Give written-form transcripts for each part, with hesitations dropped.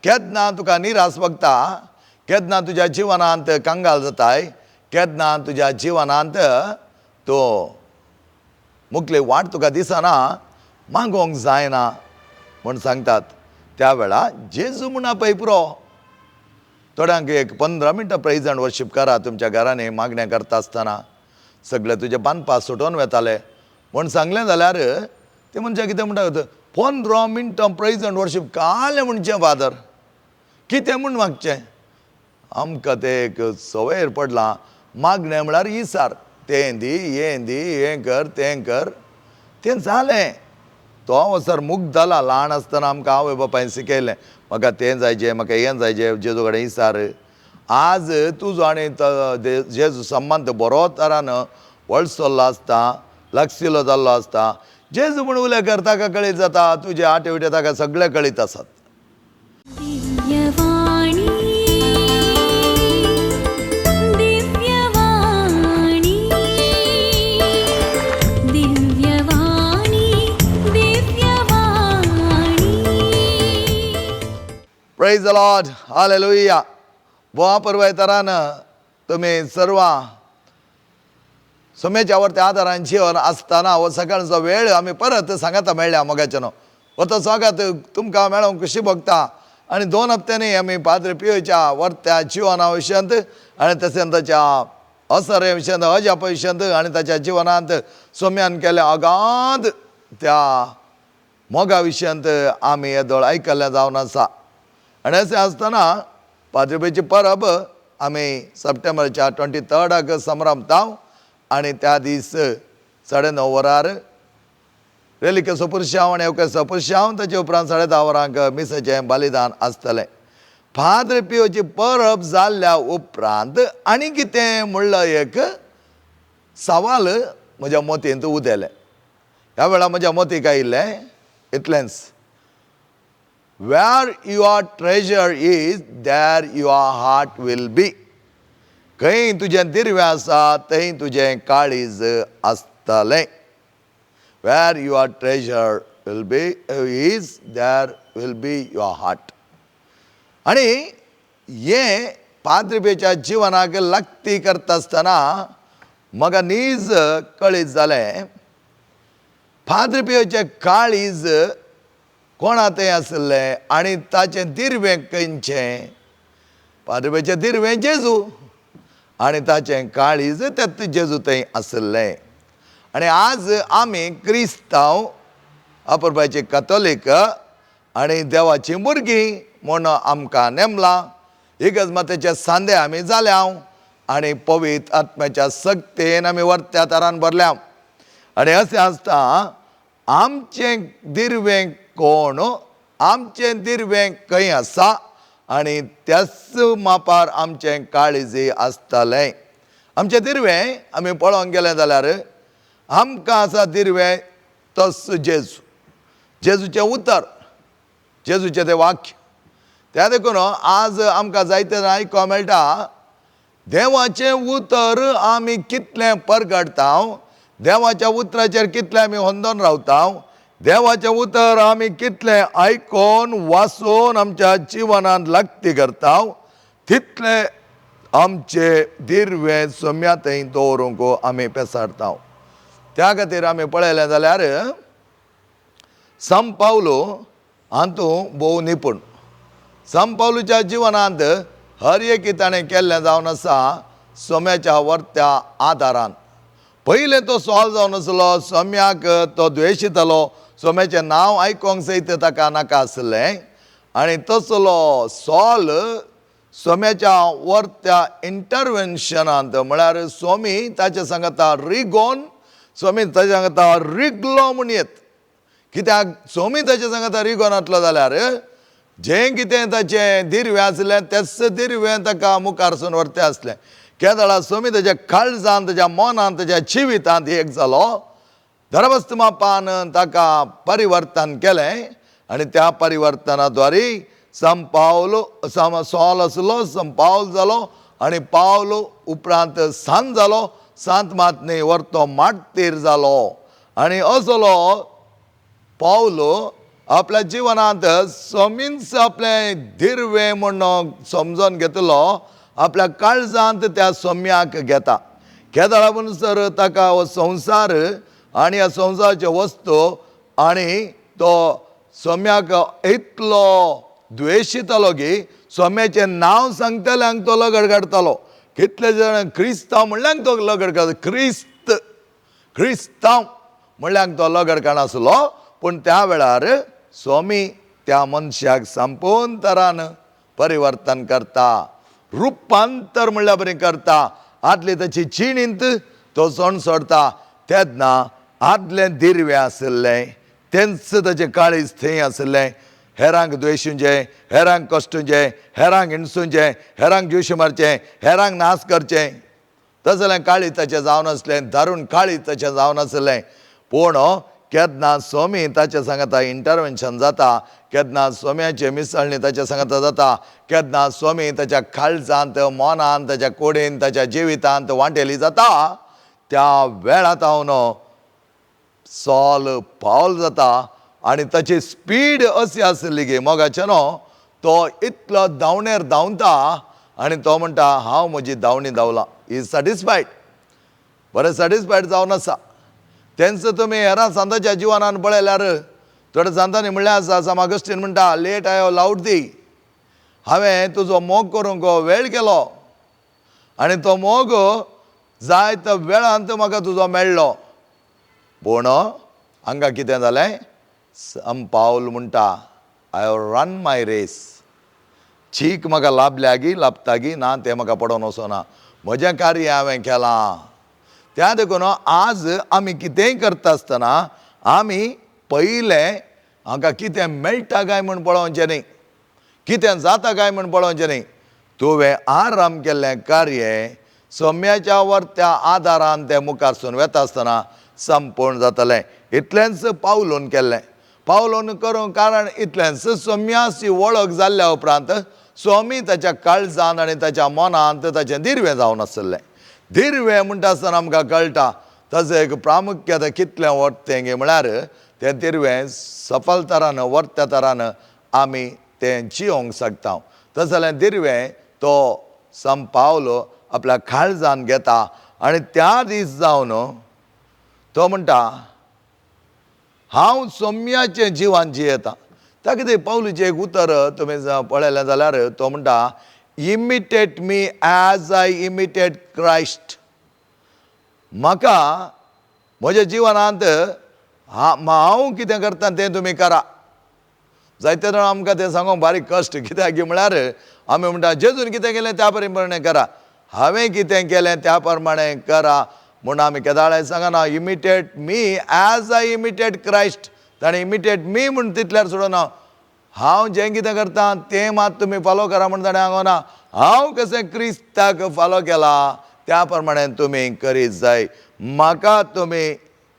केदना तुका निराश बघता, केदना तुझ्या जिवनांत कंगाल जाताय, केदना तुझ्या जिवनांत तो मुखले वाट तुका दिसना, मागोंक जायना म्हूण सांगतात. त्या वेळा जेजू म्हणा पळय पुरो. थोड्यांक एक 15 मिनटां प्रेज अँड वर्शीप करा तुमच्या घरांनी मागण्या करता आसतना. सगळे तुजे बांदपा सुटोवन वेताले म्हूण सांगलें जाल्यार ते मनशां कितें म्हणटा, 15 मिनटां प्रेज अँड वर्शीप कालें म्हणचें फादर, कितें म्हूण मागचें. आमकां ते एक सवयर पडलां, मागणें म्हळ्यार इसार, तें दी हें दी, हें कर तें कर, तें जालें. तो अवसर मुक्त जाला. ल्हान आसतना आमकां आवय बापायन शिकयलें, म्हाका तें जायचें, म्हाका हें जायचें, जेजू कडेन इसार. आज तुजो आनी जेजू संबंद बरो तरान वळसल्लो आसता, लागशिल्लो जाल्लो आसता. जेजू म्हूण उलय कर, ताका कळीत जाता, तुजे आटे विटे ताका सगळे कळीत आसात. Praise the Lord, hallelujah. बोआ परवायतारान तुम्ही सर्व सोमेच्या वरती आदारान जीवन आसतना हो सकाळचो वेळ आमी परत सांगाता मेळ्ळ्या मोगाच्यान. हो तो स्वागत तुमकां मेळोंक खुशी भोगता. आनी 2 हप्त्यांनी आमी पाद्री पियोच्या वर्त्या जिवना विशयांत आनी तशेंच ताच्या असरे विशयांत, अजाप विशयांत आनी ताच्या जिवनांत सोम्यान केल्या अगाध त्या मोगा विशयांत आमी येदोळ आयकल्लें जावन आसा. आनी अशें आसतना पाद्रीपेची परब आमी सप्टेंबरच्या 23rd संभ्रमताव. आनी त्या दीस 9:30 वरार रेलिके सोपुरशांव आनी येवके सोपुरशांव, ताचे उपरांत 10:30 वरांक मिसेचें बलिदान आसतलें. पाद्री पियोची परब जाल्ल्या उपरांत आनी कितें म्हणलं एक सवाल म्हज्या मतींत उदेलें. ह्या वेळा म्हज्या मतीक आयिल्लें इतलेंच, where your treasure is, there your heart will be. खंय तुजें दिर्वें आसा थंय तुजें काळीज आसतलें. where your treasure will be is, there will be your heart. आनी हें पाद्रीपेच्या जिवनाक लागती करता आसतना म्हाका नीज कळीत जालें, पाद्रीपेचें काळीज कोणा थंय आसलें आनी ताचें दिर्वें खंयचें. पाद्रीपेचें दिर्वें जेजू आनी ताचें काळीज तें जेजू थंय आसलें. आनी आज आमी क्रिस्तांव, अपुरबायची कातोलीक आनी देवाची भुरगीं म्हूण आमकां नेमलां. इगर्ज सांदे आमी जाल्या आनी पवित्र आत्म्याच्या सक्तेन आमी वर्त्या तरान भरल्या. आनी अशें आसता आमचें दिर्वें कोण, आमचें दिर्वें खंय आसा आनी त्याच मापार आमचें काळीज आसतलें. आमचें दिर्वें आमी पळोवंक गेलें जाल्यार आमकां आसा दिर्वें तस जेजू, जेजूचें उतर, जेजूचें तें वाक्य. त्या देखून आज आमकां जायते आयकोंक मेळटा, देवाचें उतर आमी कितलें परगडटा, देवाच्या उतराचेर कितलें आमी होंदोन रावता, देवाचें उतर आमी कितलें आयकोन वाचून आमच्या जिवनांत लागती करता, तितलें आमचें दिर्वें सोम्या थंय दवरूंक आमी पेसारता. त्या खातीर आमी पळयलें जाल्यार सान पावलो हातूंत भोव निपूण. सान पावलोच्या जिवनांत हर एक ताणें केल्लें जावन आसा सोम्याच्या वर्त्या आदारान. पयलें तो सॉल जावन आसलो, सोम्याक तो द्वेशितालो, सोम्याचें नांव आयकोंक सयत ताका नाका आसलें. आनी तसलो सॉल सोम्याच्या वर्त्या इंटरवेन्शनांत म्हळ्यार स्वामी ताचे सांगता रिगोन, स्वामी ताचे सांगता रिगलो म्हूण येत. कित्याक स्वामी ताचे सांगता रिगोनांतलो जाल्यार जें कितें ताचें दिर्वें आसलें तेच दिर्वें ताका मुखारसून व्हरतें आसलें. केदळा स्वामी ताच्या काळजांत, ताच्या मनांत, ताच्या जिवितांत एक जालो. धर्मस्थ मापान ताका परिवर्तन केलें आनी त्या परिवर्तना द्वारे सान पावलो सॉल आसलो, सान पावल जालो आनी पावलो उपरांत सांत जालो, सांत मातनी वर्तो मार्तीर जालो. आनी असलो पावलो आपल्या जिवनांत सोमींच आपले दिर्वे म्हणून समजून घेतलो, आपल्या काळजांत त्या सोम्याक घेता. केदळा म्हणसर ताका हो संवसार आनी ह्या संवसाराचे वस्तू आनी तो सोम्याक इतलो द्वेशितलो की सोम्याचें नांव सांगतल्यांक तो लगड काडटालो. कितले जण क्रिस्तांव म्हणल्यांक तो लगड काडटा, क्रिस्तांव म्हणल्यांक तो लगड काडनासलो. पूण त्या वेळार स्वामी त्या मनशाक संपूर्ण तरान परिवर्तन करता, रुपांतर म्हणल्या बरें करता. आदले ताची चिणींत तो सण सोडता. तेन्ना आदले दिर्वे आसले तेंच ताचें काळीज थंय आसलें. हेरांक द्वेशुंचें, हेरांक कश्टुंचें, हेरांक हिणसुंचें, हेरांक जीव मारचें, हेरांक नाश करचें, तसलें काळीज ताचें जावन आसलें. दारूण काळीज ताचें जावन आसलें. पूण केन्ना स्वामी ताचे सांगता इंटरवेन्शन जाता, केन्ना स्वाम्याचे मिसळणी ताचे सांगता जाता, केन्ना स्वामी ताच्या काळजांत, मनांत, ताच्या कुडींत, ताच्या जिवितांत वांटेली जाता, त्या वेळांत हांव सॉल पावल जाता. आनी ताची स्पीड अशी आसली की मोगाचें तो इतलो धांवणेर धांवता आनी तो म्हणटा हांव म्हजी धांवणी धांवलां. इज सॅटिस्फायड, बरें सॅटिस्फायड जावन आसा. तेंच तुमी हेरां सांताच्या जिवनांत पळयल्यार थोड्या सांतांनी म्हणलें आसा. साम ऑगस्टीन म्हणटा, लेट आय हॅव लावड दी, हांवें तुजो मोग करूंक वेळ केलो आनी तो मोग जाय त्या वेळांत म्हाका तुजो मेळ्ळो. पूण हांगा कितें जालें? सम पावल म्हणटा, I have run my race. चीक म्हाका लाभल्यागी लाभतागी ना, तें म्हाका पडोन वचना. म्हजें कार्य हांवें केलां. त्या देखून आज आमी कितेंय करता आसतना आमी पयलें हांकां कितें मेळटा काय म्हूण पळोवचें न्ही, कितें जाता काय म्हूण पळोवचें न्ही. तुवें आराम केल्लें कार्य सोम्याच्या वर्त्या आदारान तें मुखारसून वेता आसतना संपूर्ण जातलें. इतलेंच पावलोन केल्लें. पावलोन करूंक कारण इतलेंच, सोम्याची वळख जाल्ल्या उपरांत स्वामी ताच्या काळजांत आनी ताच्या मनांत ताचें दिर्वें जावन आसलें. दिर्वें म्हणटा आसतना आमकां कळटा ताचें एक प्रामुख्यता कितलें वर्तें गे म्हळ्यार तें दिर्वें सफल तरान वर्त्या तरान आमी तें जियोंक शकता. तशें जाल्यार दिर्वें तो सम पावलो आपल्या काळजांत घेता आनी त्या दीस जावन तो म्हणटा हांव सोम्याचें जिवन जियेतां. ताका ते पावलुचें एक उतर तुमी पळयलें जाल्यार तो म्हणटा, imitate me as I imitate Christ. म्हाका म्हज्या जिवनांत हांव कितें करता तें तुमी करा. जायते जाण आमकां तें सांगूंक बारीक कश्ट, कित्याक म्हळ्यार आमी म्हणटा जेजून कितें केलें त्या प्रमाणें करा, हांवें कितें केलें त्या प्रमाणें करा म्हूण आमी केदाळे सांगना. Imitate me as I imitate Christ. ताणें इमिटेट मी म्हूण तितल्यार सोडून हांव जें कितें करता तें मात तुमी फॉलो करा म्हूण ताणें सांगना. हांव कशें क्रिस्ताक फॉलो केला त्या प्रमाणें तुमी करीत जाय. म्हाका तुमी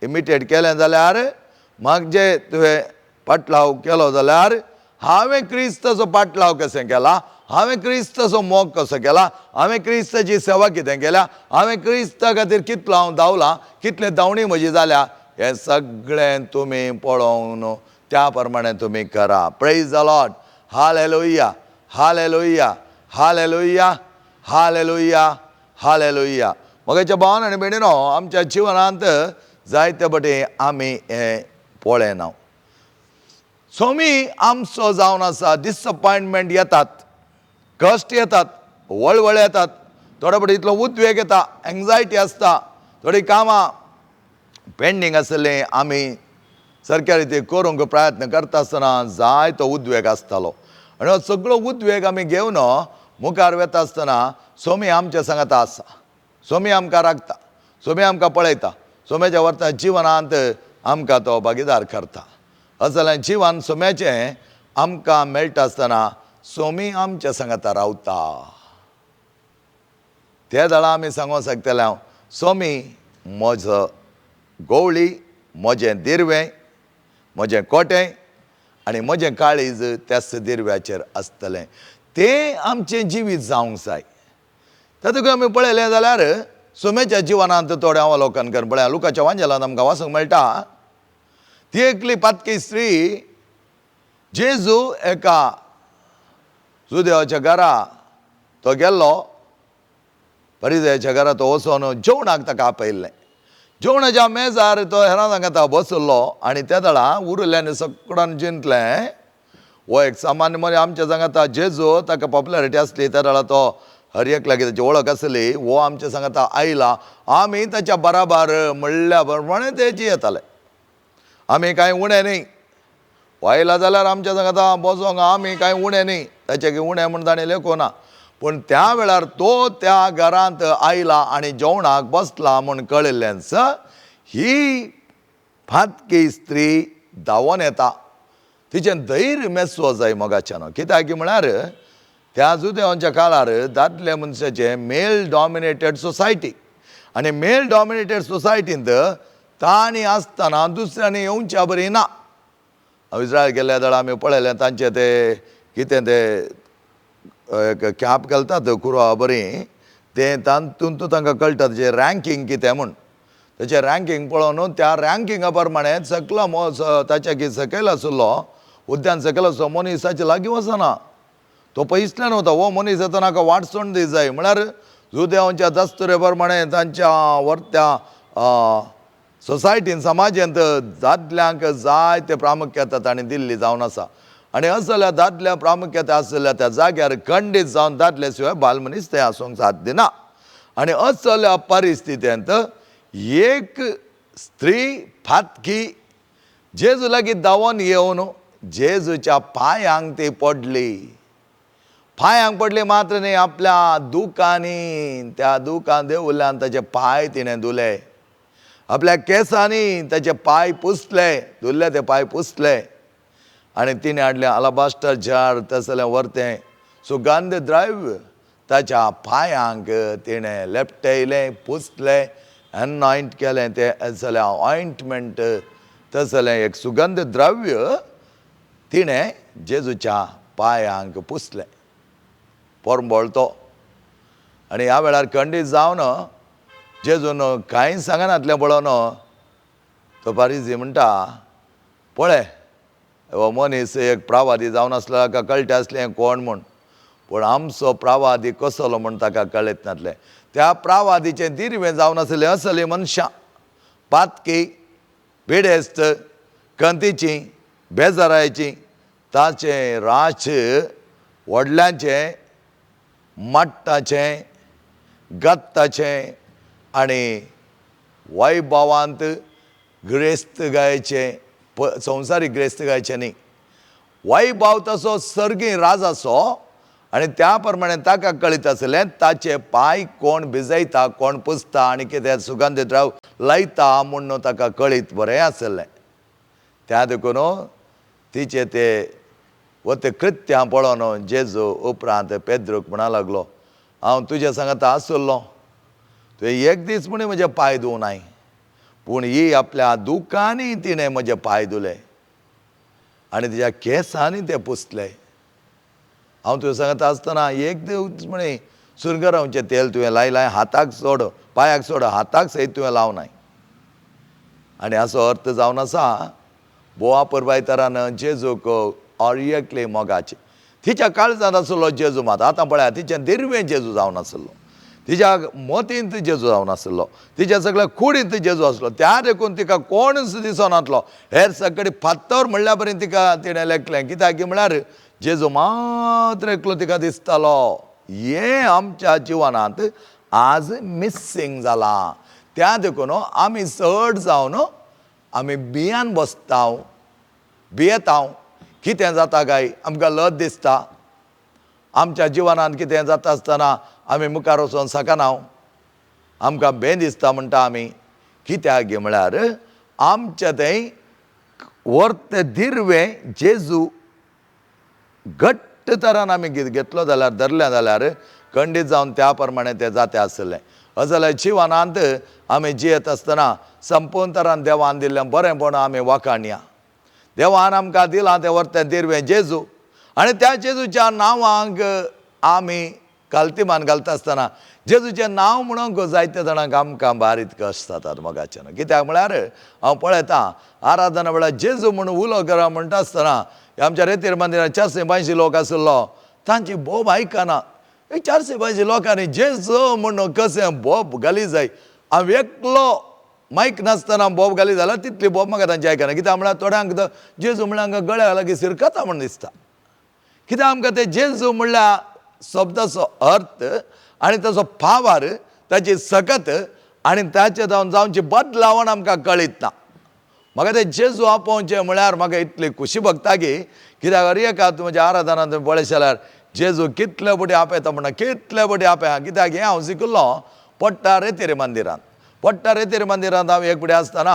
इमिटेट केलें जाल्यार, म्हाका जे तुवें पाटलाव केलो जाल्यार हांवें क्रिस्ताचो पाटलाव कशें केला, हांवें क्रिस्ताचो मोग कसो केला, हांवें क्रिस्ताची सेवा कितें केल्या, हांवें क्रिस्ता खातीर कितलो हांव धांवलां, कितलें धांवणी म्हजी जाल्या, हें सगळें तुमी पळोवन त्या प्रमाणें तुमी करा. Praise the Lord. Hallelujah, hallelujah, hallelujah, hallelujah, hallelujah. मोगाच्या भावान आनी भयणीनो, आमच्या जिवनांत जायते बटे आमी हें पळयना. स्वामी आमचो जावन आसा. डिसअपॉयंटमेंट येतात, कश्ट येतात, वळवळ येतात, थोडे बटे इतलो उद्वेग येता, एंग्जायटी आसता, थोडी कामां पेंडींग आसलें आमी सारक्या रितीन करूंक प्रयत्न करता आसतना जायतो उद्वेग आसतालो. आनी हो सगळो उद्वेग आमी घेवन मुखार वता आसतना स्वामी आमच्या सांगाता आसा. स्वामी आमकां राखता, स्वामी आमकां पळयता, स्वाम्याच्या वर्ता जिवनांत आमकां तो भागीदार करता. अशें जाल्यार जिवन स्वाम्याचें आमकां मेळटा आसतना स्वामी आमच्या सांगाता रावता. त्या दळा आमी सांगूंक शकतले हांव, स्वामी म्हजो गवळी, म्हजें दिर्वें, म्हजें कोटें आनी म्हजें काळीज त्याच दिर्व्याचेर आसतलें. तें आमचें जिवीत जावंक जाय. तातूंत आमी पळयलें जाल्यार स्वाम्याच्या जिवनांत थोडें अवलोकन कर. पळया, लुकाच्या वांजेलांत आमकां वाचूंक मेळटा, ती एकली पातकी स्त्री जेजू एका सुदेवाच्या घरा तो गेल्लो, फरिसायाच्या घरा तो वचून जेवणाक ताका आपयल्लें. जेवणाच्या मेजार तो हेरां सांगता बसलो आनी त्या दळा उरल्ल्यान सगळ्यान जिंतलें. हो एक सामान्य मनीस आमच्या सांगता जेजू ताका पॉप्युलरिटी आसली त्या दळा तो हर एक लागीं ताची वळख आसली. हो आमच्या सांगता आयला, आमी ताच्या बराबर म्हणल्या प्रमाणे तेची येताले, आमी कांय उणें न्ही. वायला जाल्यार आमच्या सांगता बसोंक आमी कांय उणें न्ही, ताचे उणें म्हूण ताणें लेखूना. पूण त्या वेळार तो त्या घरांत आयला आनी जेवणाक बसला म्हूण कळिल्ल्यानच ही फातकी स्त्री धांवून येता. तिचें धैर्य मेस्व जाय मोगाच्यान. कित्याक म्हळ्यार त्या जुदेवांच्या काळार दादले मनशाचे मेल डॉमिनेटेड सोसायटी, आनी मेल डॉमिनेटेड सोसायटींत ताणी आसतना दुसऱ्यांनी येवच्या बरी ना. इस्रायल गेल्या दळा आमी पळयलें तांचे ते कितें ते कॅप घालतात कुरवा बरी, तें तातूंत तांकां कळटा तेजें रँकींग कितें म्हूण. तेचें रँकींग पळोवन त्या रँकिंगा प्रमाणे सकलो ताच्या सकयल आशिल्लो उद्यान सकयल आसलो मनीसाच्या लागीं वचना. तो पयसल्यान वता, हो मनीस येता नाका वाटसण दी जाय म्हळ्यार जुदेवांच्या दस्तुरे प्रमाणे तांच्या वर्त्या सोसायटीन समाजांत दादल्यांक जाय ते प्रामुख्यता ताणें दिल्ली जावन आसा. आनी असल्या दादल्या प्रामुख्यता आसलेल्या त्या जाग्यार खंडीत जावन दादले शिवाय बाल मनीस थंय आसूंक साध्य ना. आनी असल्या परिस्थितींत एक स्त्री फातकी जेजू लागीं धांवून येवन जेजूच्या पांयांक ती पडली. पांयांक पडली मात्र न्ही, आपल्या दुकांनी त्या दुकान देवल्ल्यान ताचे पांय तिणें धुले, आपल्या केंसांनी ताचे पांय पुसले, धुल्ले ते पांय पुसले. आनी तिणें हाडलें आलाबास्टर जार तसलें व्हरतें सुगंध द्रव्य ताच्या पांयांक तिणें लेपटयलें, पुसलें, एनॉयंट केलें. तें जालें ऑयंटमेंट तसलें एक सुगंध द्रव्य तिणें जेजूच्या पांयांक पुसलें, पोरंबोळतो. आनी ह्या वेळार खंडीत जावन जेजून कांय सांगनातलें पळोवन तो फारीसी म्हणटा, पळय हो मनीस एक प्रवादी जावन आसलो, ताका कळटा आसलें कोण म्हूण, पूण आमचो प्रवादी कसलो म्हूण ताका कळयत नासलें. त्या प्रवादीचें दिरवें जावन आसलें असलीं मनशां, पातकी, बेडेस्त, कंतीची, बेजारायची, ताचें राच व्हडल्यांचें, मट्टाचें, गत्ताचें आनी वैभवांत गिरेस्तगायेचें, संवसारीक गिरेस्तगायेचें न्ही, वैभव तसो सर्गी राजाचो. आनी त्या प्रमाणे ताका कळीत आसलें ताचे पांय कोण भिजयता, कोण पुसता आनी कितें सुगंध द्रव्य लायता म्हूण ताका कळीत बरें आसलें. त्या देखून तिचे ते वते कृत्यां पळोवन जेजू उपरांत पेद्रूक म्हणा लागलो, हांव तुज्या सांगता आसलो, तुवें एक दीस म्हूण म्हजे पांय धुवनाय, पूण ही आपल्या दुकांनी तिणें म्हजे पांय धुले आनी तिच्या केंसांनी ते पुसले. हांव तुवें सांगता आसतना एक दीस म्हणे सुरगरांवचें तेल तुवें लायलां, हाताक सोड, पांयाक सोड, हाताक सयत तुवें लावनाय. आनी हाचो अर्थ जावन आसा बोवा पुरवायतरान जेजूक ऑरियकले मोगाचे. तिच्या काळजांत आसलो जेजू, मात आतां पळयात तिचें दिरवें जेजू जावन आसलो, तिच्या मोतींत जेजू जावन आसलो, तिच्या सगळ्या कुडींत जेजू आसलो. त्या देखून तिका कोणूच दिसनातलो. हेर सगळे फात्तर म्हणल्या पर्यंत तिका तिणें लेखलें, कित्याक म्हळ्यार जेजू मात्र एकलो तिका दिसतालो. हें आमच्या जिवनांत आज मिस्सींग जालां. त्या देखून आमी चड जावन आमी बियान बसता, भियेता, कितें जाता काय आमकां लज दिसता. आमच्या जिवनांत कितें जाता आसतना आमी मुखार वचोन सकना, आमकां भंय दिसता म्हणटा आमी. कित्याक म्हळ्यार आमचें तें वर्तें दिरवें जेजू घट्ट तरान आमी घेतलो जाल्यार, धरलें जाल्यार खंडीत जावन त्या प्रमाणे तें जाता आसलें. जाल्यार जिवनांत आमी जियेत आसतना संपूर्ण तरान देवान दिल्लें बरेंपण आमी वखाणया. देवान आमकां दिलां तें वर्तें दिरवें जेजू, आनी त्या जेजूच्या नांवांक आमी काल्तिमान घालता आसतना जेजूचें नांव म्हणूंक जायते जाणांक आमकां बारीत कश्ट जातात मोगाच्यान. कित्याक म्हळ्यार हांव पळयतां आराधना वेळार जेजू म्हणून उलो करा म्हणटा आसतना आमच्या रेतीर मंदिरांत 482 लोक आसलो, तांची बोब आयकना. 482 लोकांनी जेजू म्हणून कशें बोब घाली जाय. हांव एकलो मायक नासतना बोब घाली जाल्यार तितली बोब म्हाका तांची आयकना. कित्याक म्हळ्यार थोड्यांक जेजू म्हळ्यार गळ्या लागीं सिरकता म्हण दिसता. कित्याक आमकां ते जेजू म्हणल्यार शब्दाचो अर्थ आनी ताचो फावार, ताची सकत आनी ताचे जावची बदलावण आमकां कळीत ना. म्हाका ते जेजू आपोवचें म्हळ्यार म्हाका इतली खुशी भोगता की कित्याक अरे एकात म्हज्या आराधनांत पळय जाल्यार जेजू कितले बटी आपयता म्हणटा, कितले बटी आपया. कित्याक हें हांव शिकिल्लो पडटा रेतीर मंदिरांत. पडटा रेतीर मंदिरांत हांव एक फुडें आसतना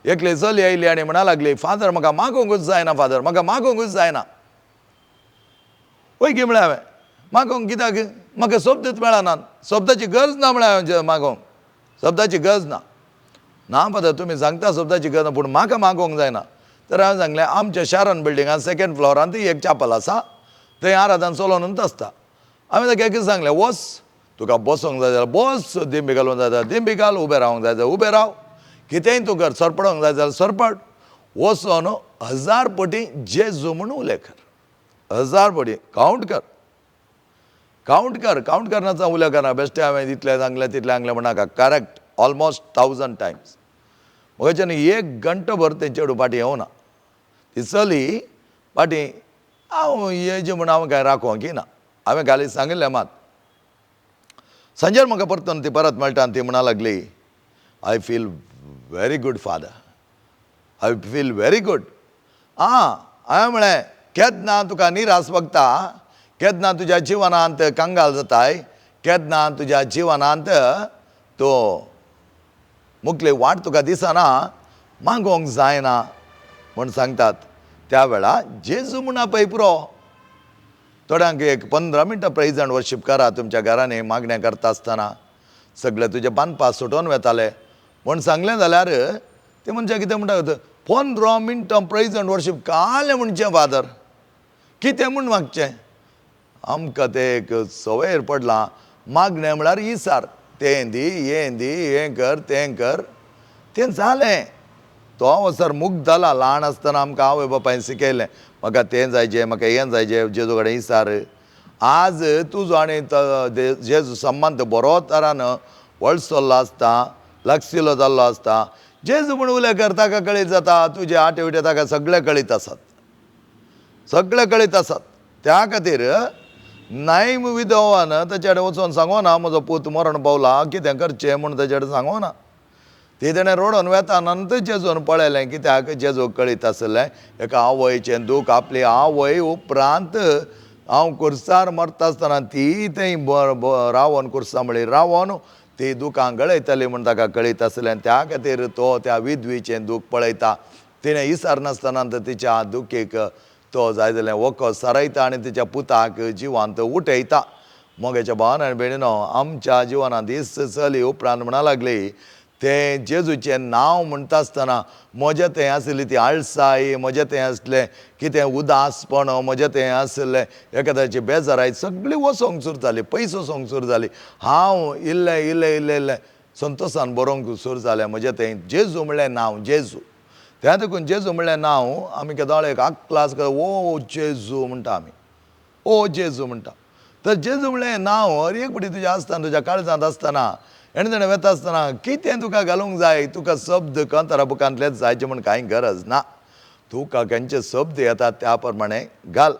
एकली चली आयली आनी म्हणा लागली, फादर म्हाका मागोवंकूच जायना, फादर म्हाका मागोवंकूच जायना. वय गे म्हळ्यार हांवें मागोवंक, कित्याक म्हाका शब्दच मेळनात, शब्दाची गरज ना म्हळ्यार हांवें मागोवंक, शब्दाची गरज ना. ना फादर तुमी सांगता शब्दाची गरज ना, पूण म्हाका मागोवंक जायना. तर हांवें सांगलें आमच्या शारान बिल्डिंगान 2nd फ्लोरांत एक चॅपल आसा, थंय आराधना चलोवनूच आसता. हांवें ताका कितें सांगलें, वच तुका बसोंक जाय जाल्यार बस, दिंबी घालूंक जाय जाल्यार दिंबी घाल, उबें रावंक जाय जाल्यार उबें राव, कितेंय तूं कर, सरपडोंक जाय जाल्यार सरपड. वचोन 1000 पटी जेजू म्हूण उलय कर, 1000 पटी कावंट कर, कावंट कर, कावंट करनाचा उलय करना. बेश्टें हांवें जितलें सांगलें तितलें सांगलें म्हणनाका, करेक्ट ऑलमोस्ट 1000 टायम्स. म्हज्यान 1 घंटोभर ते चेडूं फाटीं येवना. ती चली फाटीं हांव येजे म्हूण हांव कांय राखोंक ना. हांवें घाली सांगिल्लें मात. सांजेर म्हाका परतून ती परत मेळटा आनी ती म्हणा लागली, I feel very good father, I feel very good. हांवें म्हळें केन्ना तुका निराश भोगता, केन्ना तुज्या जिवनांत कंगाल जाताय, केन्ना तुज्या जिवनांत तूं मुखली वाट तुका दिसना, मागोवंक जायना म्हूण सांगतात. त्या वेळार जेजू म्हणा पळय पुरो. थोड्यांक एक 15 मिनटां प्रेज एंड वर्शीप करा तुमच्या घरांनी मागणें करता आसतना, सगळे तुजे बांदपाक सुटोवन वेताले म्हूण सांगलें जाल्यार ते मनशां कितें म्हणटा, 15 मिनटां प्रेज एंड वर्शीप कालें म्हणचें फादर, कितें म्हूण मागचें. आमकां ते एक सवयर पडलां, मागणें म्हळ्यार इसार, तें दी हें दी, हें कर तें कर, तें जालें. तो असर मुक्त जाला. ल्हान आसतना आमकां आवय बापायन शिकयलें, म्हाका तें जायचें, म्हाका हें जायचें, जेजू कडेन इसार. आज तुजो आनी जेजू संबंद बरो तरान वळसल्लो आसता, लागशिल्लो जाल्लो आसता. जेजू म्हूण उलय कर, ताका कळीत जाता, तुजे आटे विटे ताका सगळे कळीत आसात, सगळे कळीत आसात. त्या खातीर नायम विधवान ताचे कडेन वचोन सांगोना म्हजो पूत मरण पावला, कितें करचें म्हूण ताचे कडेन सांगोना. ती तेणें रडोन वेतानंत जेजून पळयलें, कित्याक जेजू कळीत आसलें एका आवयचें दूख. आपली आवय उपरांत हांव कुर्सार मरता आसतना ती थंय रावन कुर्सा म्हळ्यार रावन ती दुखां गळयतली म्हूण ताका कळीत आसलें. त्या खातीर तो त्या विधवेचें दूख पळयता. तिणें इसार नासतना तिच्या दुखीक तो जाय जाल्यार वखद सारयता आनी तिच्या पुताक जिवांत उठयता. मोगेच्या भावान आनी भयणीनो, आमच्या जिवनांत इस चली उपरांत म्हणा लागली, तें जेजूचें नांव म्हणटा आसतना म्हजें तें आसली ती आळसाय, म्हजें तें आसलें कितें उदासपण, म्हजें तें आसलें एखाद्याची बेजाराय सगळी वसोंक सुरू जाली, पयस वसोंक सुरू जाली. हांव इल्लें इल्लें इल्लें इल्लें संतोशान बरोवंक सुरू जालें म्हजें तें जेजू म्हणलें नांव. जेजू त्या देखून जेजू म्हणलें नांव आमी केदोळ एक क्लास ओ जेजू म्हणटा आमी, ओ जेजू म्हणटा. तर जेजू म्हणलें नांव हर एक फुटी तुज्या आसतना, तुज्या काळजांत आसतना, एणें वेता आसतना कितें तुका घालूंक जाय, तुका शब्द कांतारा बुकांतलेच जायचे म्हूण कांय गरज ना. तुका खंयचे शब्द येतात त्या प्रमाणे घाल.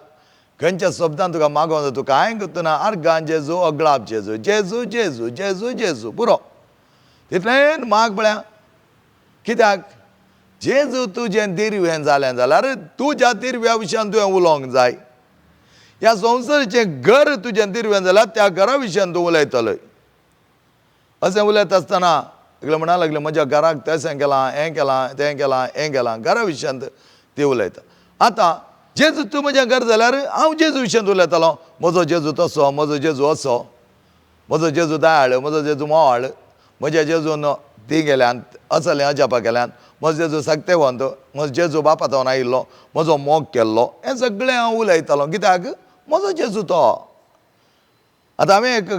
खंयच्या शब्दान तुका मागोवंक जाय, तूं कांय करतना आर्गां जेजू, अगळाब जेजू, जेजू जेजू जेजू जेजू पुरो तितलें माग पळया. कित्याक जेजू तुजें दिर्वें जालें जाल्यार तुज्या दिर्व्या विशयान तुवें उलोवंक जाय. ह्या संवसाराचें घर तुजें दिर्वें जाल्यार त्या घरा विशयान तूं उलयतलो. अशें उलयता आसतना एकलें म्हणा लागलें, म्हज्या घराक तशें केलां, हें केलां, तें केलां, हें केलां, घरा विशयांत ती उलयता. आतां जेजू तूं म्हजें घर जाल्यार हांव जेजू विशयांत उलयतलों. म्हजो जेजू तसो, म्हजो जेजू असो, म्हजो जेजू दयाळ, म्हजो जेजू मोवाळ, म्हज्या जेजून ती गेल्यान असलें अजापा केल्यान, म्हजो जेजू सक्तेवंत, म्हजो जेजू बापातावन आयिल्लो, म्हजो मोग केल्लो, हें सगळें हांव उलयतलों. कित्याक म्हजो जेजू तो. आतां हांवें एक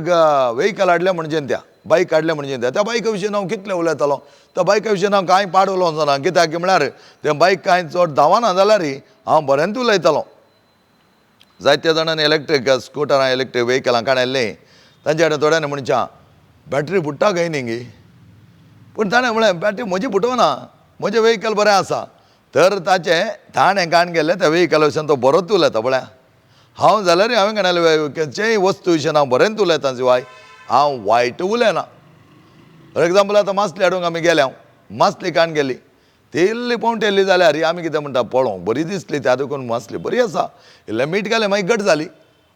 व्हेकल हाडलें म्हणजे बायक हाडलें म्हणजे त्या बायका विशीं हांव कितलें उलयतालो. त्या बायका विशीं हांव कांय पाड उलोवचो ना. कित्याक म्हळ्यार तें बायक कांय चड धांवना जाल्यार हांव बरेंच उलयतालों. जायत्या जाणांनी इलेक्ट्रीक स्कुटरां इलेक्ट्रीक व्हेकलां काडिल्लीं. तांचे कडेन थोड्यांनी म्हणच्या बॅटरी फुट्टा खंय न्ही. पूण ताणें म्हळें बॅटरी म्हजी फुटोवना, म्हजें व्हेकल बरें आसा. तर ताणें काण गेल्लें त्या व्हेकला विशीं तो बरोच उलयता पळय. हांव जाल्यार हांवें काडलें खंयचेय वस्तू विशीं हांव बरेंच उलयतां. शिवाय हांव वायट उलयना. फॉर एग्जाम्पल आतां मासली हाडूंक आमी गेले, मासली काण गेली, ती इल्ली पोंवटेल्ली जाल्यार आमी कितें म्हणटा पळोवंक बरी दिसली, त्या देखून मासली बरी आसा. इल्लें मीठ घालें मागीर घट जाली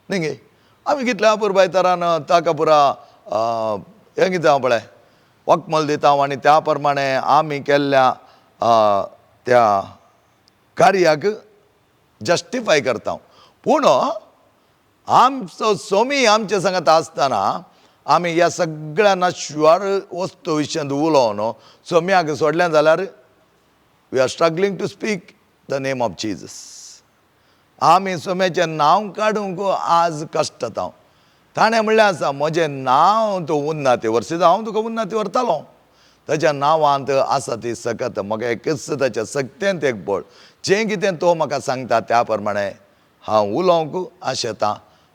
न्ही गे. आमी कितल्या पुरबाय तरान ताका पुरा हें कितें हांव पळय वखमल दिता आनी त्या प्रमाणे आमी केल्ल्या त्या कार्याक जस्टिफाय करता. पूण आमचो स्वामी आमचे सांगता आसतना आमी ह्या सगळ्या नश्वर वस्तू विशीं उलोवन स्वाम्याक सोडलें जाल्यार we are struggling to speak the name of Jesus. आमी स्वाम्याचें नांव काडूंक आज कश्टता. ताणें म्हणलें आसा म्हजें नांव तूं उन्नती वर्सी हांव तुका उन्नती व्हरतालो. ताच्या नांवांत आसा ती सकत म्हाका एकच ताच्या सक्तेंत एक बळ. जें कितें तो म्हाका सांगता त्या प्रमाणे हांव उलोवंक आशेतां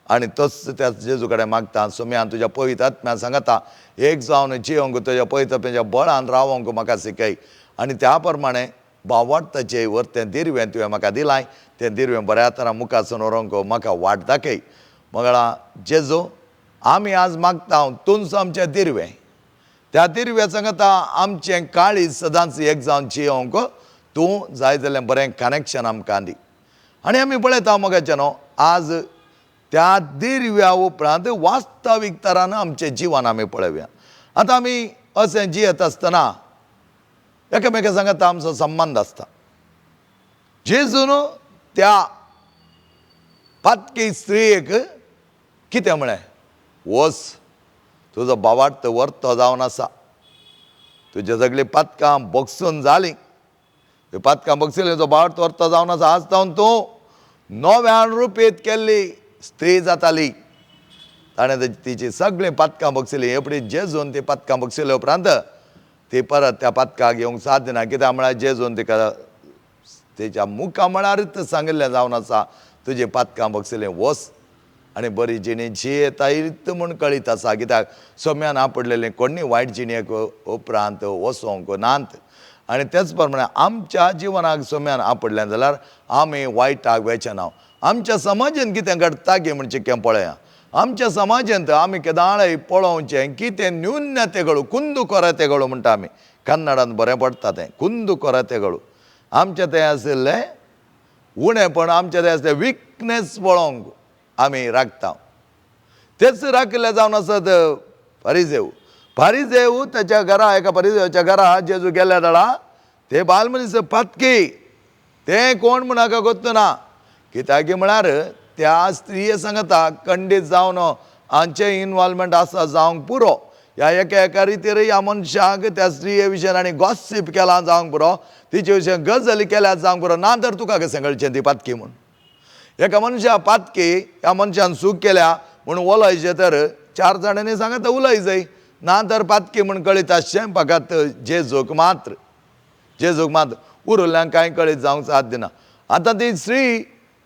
आनी तोच त्या जेजू कडेन मागता. स्वाम्यान तुज्या पवित्र आत्म्यान सांगता एक जावन जियोंक तुज्या पवित्र आत्म्याच्या बळान रावोंक म्हाका शिकय. आनी त्या प्रमाणे भावार्थाचें तें दिरवें तुवें म्हाका दिलाय. तें दिरवें बऱ्या तरान मुखार व्हरोंक म्हाका वाट दाखय. मगळा जेजू आमी आज मागता तूंच आमचें दिरवें. त्या दिरव्या सांगता आमचें काळीज सदांच एक जावन जियोंक तूं जाय जाल्यार बरें कनेक्शन आमकां दी. आनी आमी पळयता मोगाचें न्हू आज त्या दिरव्या उपरांत वास्तवीक तरान आमचें जिवन आमी पळोवया. आतां आमी अशें जियेत आसतना एकामेका सांगता आमचो संबंद आसता. जेजून त्या पातकी स्त्रीयेक कितें म्हळें वच तुजो भावार्थ वर्तो जावन आसा. तुजें सगळीं पातकां बगसून जालीं. ती पातकां बगसिल्लीं तुजो भावार्थ वर्तो जावन आसा. आज जावन तूं नव्यान रुपीत केल्ली स्त्री जाताली. ताणें तिची सगळीं पातकां बगसिल्लीं. एपडी जेजून ती पातकां बगसिल्ल्या उपरांत ती परत त्या पातकाक येवंक साध्य ना. कित्याक म्हळ्यार जेजून तिका तेच्या मुखा म्हळ्यारच सांगिल्लें जावन आसा तुजी पातकां बगसिल्लीं वच आनी बरी जिणी जियेता म्हूण कळीत आसा. कित्याक सोम्यान आपडलेलीं कोणूय वायट जिणेक उपरांत वसोंक नात. आनी तेच प्रमाणे आमच्या जिवनाक सोम्यान आपडलें जाल्यार आमी वायटाक वेचना. आमच्या समाजान कितें घडटा गे म्हणचें कें पळया. आमच्या समाजांत आमी केदाळय पळोवचें की ते न्यून्यतेगळू कुंदुकोरतेगळू म्हणटा आमी. कन्नडांत बरें पडटा तें कुंदुकोरतेगळू. आमचें तें आशिल्लें उणेपण आमचें तें आसलें विकनेस पळोवंक आमी राखता. तेच राखले जावन आसत फारिजेव. फारिजेव ताच्या घरा एका फारिजेवाच्या घरा जेजू गेल्या दाडा ते बाल मनीस पातकी तें कोण म्हूण हाका गोत्तू ना. कित्याक म्हळ्यार त्या स्त्रिये सांगता खंडीत जावन हांचें इनवॉल्वमेंट आसा जावंक पुरो. ह्या एका रितीर ह्या मनशाक त्या स्त्रिये विशयी आनी गॉसिप केला जावंक पुरो. तिचे विशयी गजाली केल्या जावंक पुरो. ना तर तुका कशें कळचें ती पातकी म्हूण. एका मनशा पातकी ह्या मनशान सूख केल्या म्हूण उलयचें तर चार जाणांनी सांगता उलय जाय. ना तर पातकी म्हूण कळीत आसचें फकत जेजूक मात्र. जेजूक मात्र उरिल्ल्यांक कांय कळीत जावंक साध्य ना. आतां ती स्त्री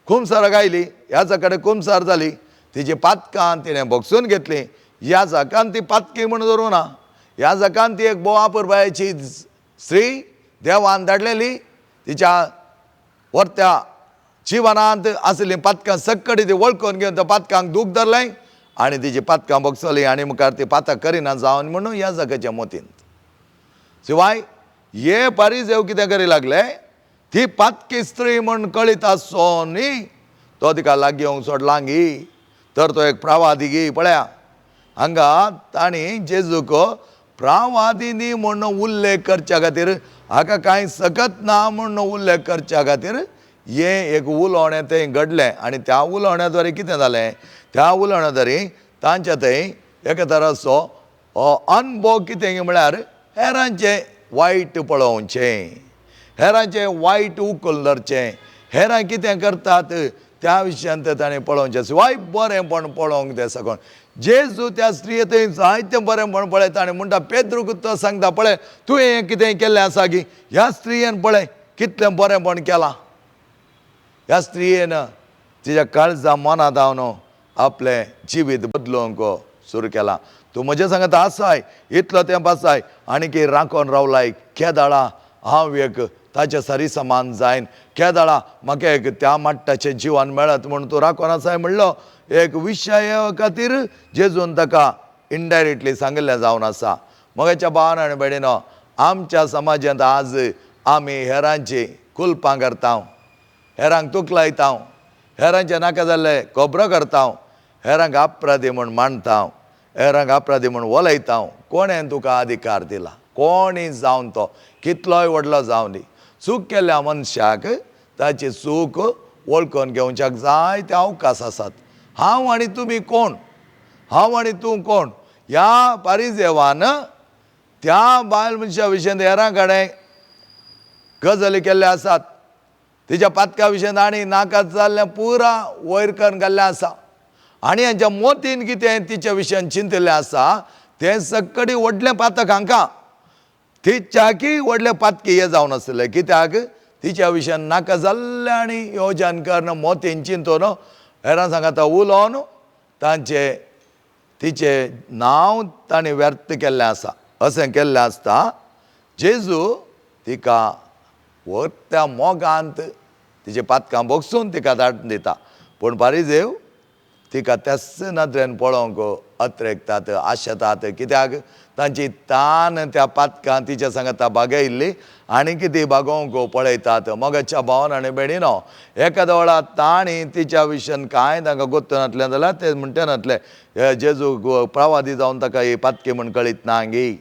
खुमसाराक आयली. ह्या जाकाडे खुमसार जाली. तिची पातकां तिणें भोगसून घेतलीं. ह्या जाकान ती पातकी म्हूण धरूं ना. ह्या जाकान ती एक बोवापुरबायेची स्त्री देवान धाडलेली. तिच्या वर्त्या जिवनांत आसलीं पातकां सक्कडी ती वळखून घेवन त्या पातकांक दूख धरलें आनी तिची पातकां भोगसलीं आनी मुखार ती पातक करिना जावन म्हणून ह्या जगाच्या मोतींत. शिवाय हे फारिजेव कितें करी लागले ती पातकी स्त्री म्हूण कळीत आसोनी तो तिका लागीं येवंक सोडला गी. तर तो एक प्रवादी गी पळया. हांगा तांणी जेजूक प्रवादिनी म्हूण उल्लेख करच्या खातीर हाका कांय सकत ना म्हूण उल्लेख करच्या खातीर हें एक उलोवणें थंय घडलें. आनी त्या उलोवण्या द्वारे कितें जालें त्या उलोवण्या द्वारे तांच्या थंय एका तराचो अनुभव कितें म्हळ्यार हेरांचें वायट पळोवचें. हेरांचें वायट उखल धरचें. हेरां कितें करतात त्या विशयान ताणें पळोवचें शिवाय बरेंपण पळोवंक तें सकून जेजू त्या स्त्रिये थंय जायतें बरेंपण पळयता आनी म्हणटा पेद्रूक तो सांगता पळय तुवें हें कितें केल्लें आसा की ह्या स्त्रियेन पळय कितलें बरेंपण केलां. ह्या स्त्रियेन तिच्या काळजा मनांत न्हू आपलें जिवीत बदलोवंक सुरू केलां. तूं म्हजे सांगता आसाय इतलो तेंप आसाय आनी राखोन रावलाय केदाळा हांव एक ताचे सरी समान जायन केदाळा म्हाका एक त्या माट्टाचें जिवन मेळत म्हूण तूं राखोन आसाय म्हणलो. एक विशय खातीर जेजून ताका इनडायरेक्टली सांगिल्लें जावन आसा. मोगाच्या भावान आनी भयणीनो, आमच्या समाजांत आज आमी हेरांची कुलपां करता, हेरांक तूक लायता, हेरांचे नाका जाल्ले खोबरो करता, हेरांक अपराधी म्हूण मांडटा, हेरांक अपराधी म्हूण वलयता. कोणें तुका अधिकार दिला? कोणीय जावन तो कितलोय व्हडलो जावं दी, चूक केल्ल्या मनशाक ताची चूक वळखून घेवच्याक जायते अवकाश आसात. हांव आनी तुमी कोण? हांव आनी तूं कोण? ह्या फारिजेवान त्या बायल मनशा विशयी हेरां कडेन गजाली केल्ले आसात. तिच्या पातका विशयी आनी नाका जाल्लें पुरा वयर करून घाल्लें आसा आनी हांच्या मोतीन कितें तिच्या विशयान चिंतिल्लें आसा तें सकडी व्हडलें पातक हांकां तिच्याकी व्हडलें पातकी हें जावन आसलें. कित्याक तिच्या विशयान नाका जाल्लें आनी योजन करून मोतीन चिंतून हेरां सांगता उलोवन तिचें नांव ताणें व्यर्थ केल्लें आसा. अशें केल्लें आसता जेजू तिका त्या मोगांत तिचे पातकां बोगसून तिका धाडून दिता. पूण फारिजेव तिका तेच नदरेन पळोवंक अत्रेकतात, आशेतात. कित्याक तांची तान त्या पातकां तिच्या सांगता बागयल्ली आनी कितें बागोवंक पळयतात. मोगाच्या भावान आनी भयणीनो, एखाद्या वेळार ताणी तिच्या विशयान कांय तांकां गोत्तू नासलें जाल्यार ते म्हणटे नासले जेजू प्रवादी जावन ताका ही पातकी म्हूण कळीत ना गे.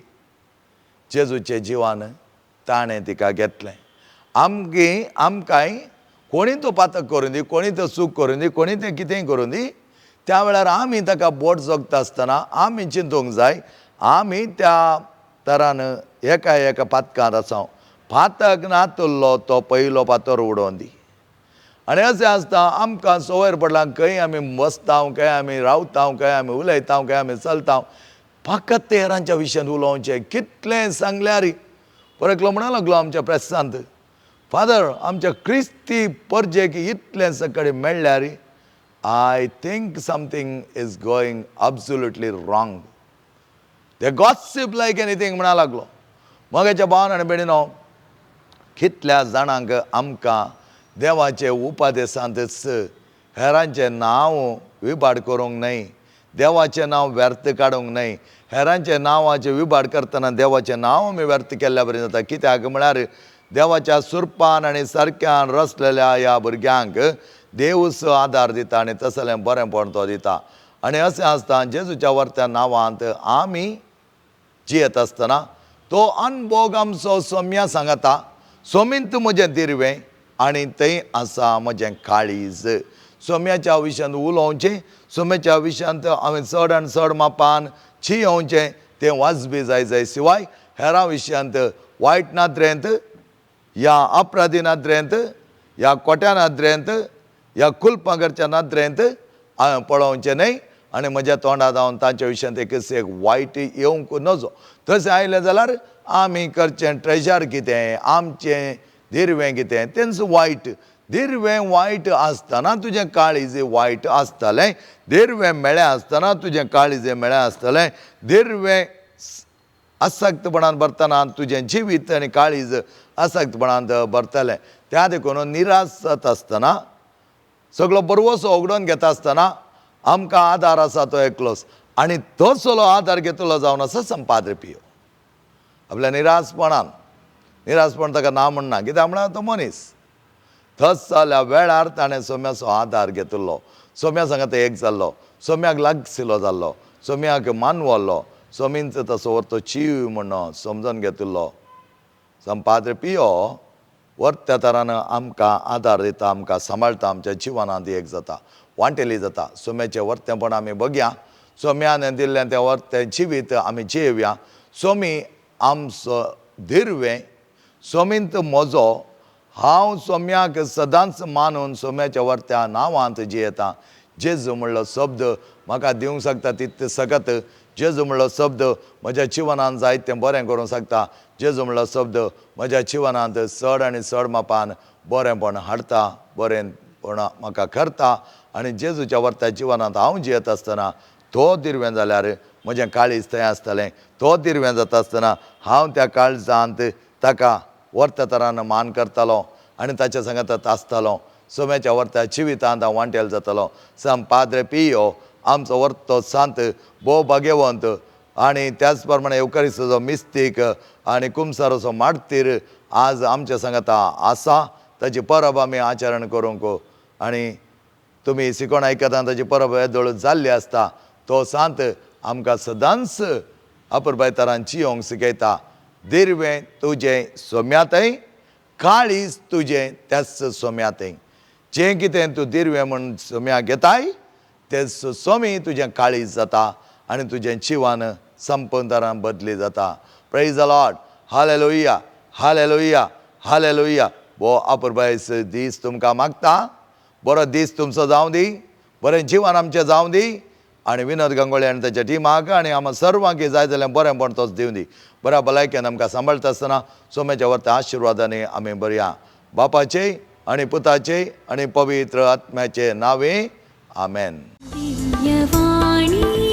जेजूचें जिवन ताणें तिका घेतलें. आमकांय कोणी तो पातक करून दी, कोणी तो चूक करून दी, कोणी तें कितेंय करून दी, त्या वेळार आमी ताका बोट जोगता आसतना आमी चिंतूंक जाय आमी त्या तरान एका पातकांत आसूं. पातक नातुल्लो तो पयलो पातोर उडोवन दी. आनी अशें आसता आमकां संवय पडलां खंय आमी बसता, खंय आमी रावता, खंय आमी उलयता, खंय आमी चलता, फकत ते हेरांच्या विशयान उलोवचें. कितलें सांगल्यार परकलो म्हणूंक लागलो आमच्या प्रेसांत, फादर आमच्या क्रिस्ती परजेक इतलें सकडी मेळ्ळ्यार I think something is going absolutely wrong. ते गॉसिप लायक एनीथींग म्हणूंक लागलो. मोगाच्या भावान आनी भयणीनो, कितल्या जाणांक आमकां देवाचे उपादेसांतच हेरांचें नांव विभाड करूंक न्हय, देवाचें नांव व्यर्थ काडूंक न्हय. हेरांच्या नांवाचें विभाड करतना देवाचें नांव आमी व्यर्थ केल्ल्या बरें जाता. कित्याक म्हळ्यार देवाच्या सुरपान आनी सारक्यान रचलेल्या ह्या भुरग्यांक देवूच आदार दिता आनी तसलें बरेंपण तो दिता. आनी अशें आसता जेजूच्या वर्त्या नांवांत आमी जियेत आसतना तो अनभोग आमचो सोम्या सांगता, सोमींत म्हजें दिर्वें आनी थंय आसा म्हजें काळीज. सोम्याच्या विशयान उलोवचें, सोम्याच्या विशयांत हांवें चड आनी चड मापान चिंयोवचें तें वाजबी जाय शिवाय हेरां विशयांत वायट नात्रेंत, ह्या अपराधी नात्रेंत, ह्या कोट्या नात्रेंत, ह्या कुलपागरच्या नात्रेंत हांवें पळोवचें न्हय आनी म्हज्या तोंडा जावन तांच्या विशयांत एक वायट येवंक नजो. तशें आयलें जाल्यार आमी करचें ट्रेजर कितें, आमचें दिर्वें कितें तेंच वायट. दिर्वें वायट आसतना तुजें काळीज वायट आसतलें, दिर्वें मेळ्ळें आसतना तुजें काळीज मेळ्ळें आसतलें. दिर्वें आसक्तपणान भरतना तुजें जिवीत आनी काळीज आसक्तपणांत भरतलें. त्या देखून निराश जाता आसतना, सगळो बरवसो उगडोवन घेता आसतना आमकां आदार आसा तो एकलोच आनी तसलो आदार घेतलो जावन आसा संपाद्र पियो. आपल्या निराशपण ताका ना म्हणना, कित्याक म्हळ्यार तो मनीस. थस जाल्या वेळार ताणें सोम्याचो आदार घेतिल्लो, सोम्या सांगता एक जाल्लो, सोम्याक लागसिल्लो जाल्लो, सोम्याक मानवल्लो, सोमींच तसो व्हरतो चीव म्हणून समजून घेतिल्लो. संपाद्र पियो वर्त्या तरान आमकां आदार दिता, आमकां सांबाळटा, आमच्या जिवनांत एक जाता, वांटेली जाता. सोम्याचें वर्तेपण आमी बगया, सोम्यान दिल्लें तें वर्तें जिवीत आमी जियेवया. सोमी आमचो दिर्वें, सोमींत म्हजो हांव सोम्याक सदांच मानून सोम्याच्या वर्त्या नांवांत जियेतां. जेजू म्हणलो शब्द म्हाका दिवंक शकता तितले सकत. जेजू म्हणलो शब्द म्हज्या जिवनांत जायतें बरें करूंक शकता. जेजू म्हणलो शब्द म्हज्या जिवनांत चड आनी चड मापान बरेंपण हाडटा, बरेंपण म्हाका करता. आनी जेजूच्या वर्त्या जिवनांत हांव जियेत आसतना तो दिरवें जाल्यार म्हजें काळीज थंय आसतलें. तो दिरवें जाता आसतना हांव त्या काळजांत ताका वर्त तरान मान करतालो आनी ताच्या संगत आसतालो. सोम्याच्या वर्त्या जिवितांत हांव वांटेल जातालो. सान पाद्रे पियो आमचो वर्तो सांत भोव भाग्यवंत आनी त्याच प्रमाणे एवकारिस्ताचो मिस्तीक आनी कुमसाराचो माडतीर आज आमच्या संगत आसा. ताची परब आमी आचरण करूंक आनी तुमी शिकोण आयकता ताची परब येदोळ जाल्ली आसता. तो सांत आमकां सदांच अपुरबाय तरान जियोंक शिकयता. दिरवें तुजें सोम्यातय, काळीज तुजें त्याच सोम्यातय. जें कितें तूं दिरवें म्हूण सोम्या घेताय तें सोमी तुजें काळीज जाता आनी तुजें जिवन संपूर्ण तरान बदली जाता. Praise the Lord. Hallelujah, hallelujah, hallelujah. वो अपुरबायस दीस तुमकां मागता. बरो दीस तुमचो जावं दी, बरें जिवन आमचें जावं दी आनी विनोद गंगोळे आनी ताच्या टिमाक आनी आमी सर्वांक जाय जाल्यार बरेंपण तोच दिवं दी. बऱ्या भलायकेन आमकां सांबाळटा आसतना सोम्याच्या वर्त्या आशिर्वादांनी आमी बरया. बापाचे आनी पुताचे आनी पवित्र आत्म्याचे नांवे आमेन. दिव्यवाणी